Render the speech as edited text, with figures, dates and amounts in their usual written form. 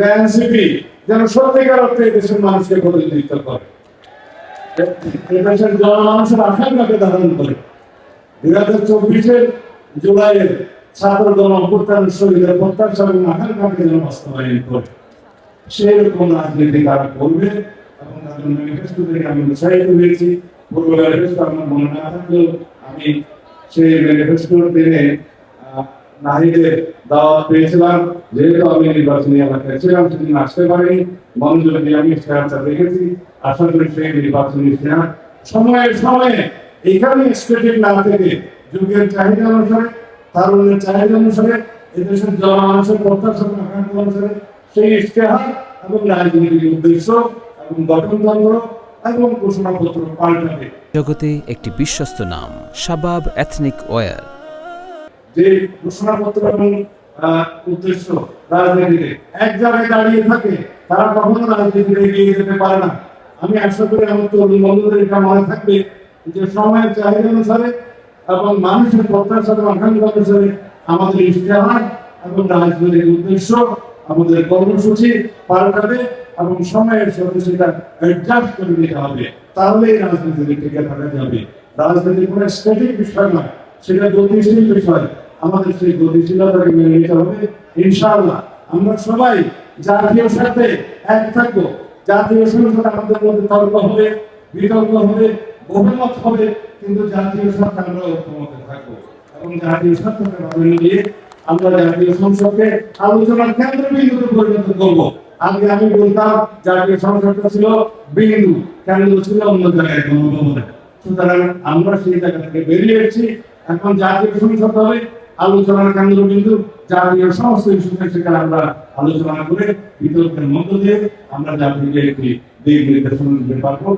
কিন্তু এনসিপি যেন সত্যিকার অর্থে দেশের মানুষকে প্রতিনিধিত্ব করে, দেশের জনমানুষের আকাঙ্ক্ষাকে ধারণ করে। 2024 জুলাইয়ের ছাত্র গণ অভ্যুত্থানের শহীদের প্রত্যাশা এবং আকাঙ্ক্ষাকে যেন বাস্তবায়ন করে, সেই রকম রাজনীতি তারা করবে। এবং তাদের ম্যানিফেস্টো থেকে আমি উৎসাহিত হয়েছি। পূর্ব ম্যানিফেস্টো আমার মনে না থাকলেও আমি সেই ম্যানিফেস্টোর দিনে নাহিদের দাওয়াত পেয়েছিলাম, যেহেতু আমি নির্বাচনী এলাকায় ছিলাম, সেদিন আসতে পারিনি। মনোযোগ দিয়ে আমি ইশতেহারটা দেখেছি। আশা করি সেই নির্বাচনী ইশতেহার সময়ে সময়ে এখানে স্ট্রেটেজিক না থেকে যুগের চাহিদা অনুসারে, তারুণ্যের চাহিদা অনুসারে, এদেশের জনমানুষের প্রত্যাশা আকাঙ্ক্ষা অনুসারে সেই ইশতেহার এবং রাজনীতির উদ্দেশ্য এবং গঠনতন্ত্র এবং ঘোষণাপত্র পাল্টাবে। জগতে একটি বিশ্বস্ত নাম শাবাব এথনিক ওয়্যার। যে ঘোষণাপত্র এবং উদ্দেশ্য রাজনীতিতে এক জায়গায় দাঁড়িয়ে থাকে, তারা কখনো রাজনীতিতে এগিয়ে যেতে পারে না। আমি আশা করি আমার তরুণ বন্ধুদের এটা মনে থাকবে যে সময়ের চাহিদা অনুসারে এবং মানুষের প্রত্যাশা এবং আকাঙ্ক্ষা অনুসারে আমাদের ইশতেহার এবং রাজনৈতিক উদ্দেশ্য, আমাদের কর্মসূচি পাল্টাবে এবং সময়ের সাথে সেটা অ্যাডজাস্ট করে দিতে হবে। তাহলেই রাজনীতিতে টিকে থাকা যাবে। রাজনীতি কোনো স্ট্যাটিক বিষয় নয়, সেটা গতিশীল বিষয়। আমাদের সেই গতিশীলতাকে মেনে নিতে হবে। ইনশাআল্লাহ আমরা সবাই জাতীয় স্বার্থে এক থাকবো। জাতীয় সংসদ আমাদের মধ্যে তর্ক হবে, বিতর্ক হবে, বহুমত হবে, কিন্তু জাতীয় স্বার্থে আমরা ঐক্যমতে থাকবো এবং জাতীয় স্বার্থকে ভাবে নিয়ে আমরা জাতীয় সংসদকে আলোচনার কেন্দ্রবিন্দুতে পরিণত করবো। আগে আমি বলতাম জাতীয় সংসদটা ছিল বিন্দু, কেন্দ্র ছিল অন্য জায়গায় গণভবনে। সুতরাং আমরা সেই জায়গা থেকে বেরিয়ে এসেছি। এখন জাতীয় সংসদ হবে আলোচনার কেন্দ্রবিন্দু। জাতীয় সমস্ত ইস্যুতে সেখানে আমরা আলোচনা করে বিতর্কের মধ্য দিয়ে আমরা জাতিকে একটি দিক নির্দেশনা দিতে পারবো।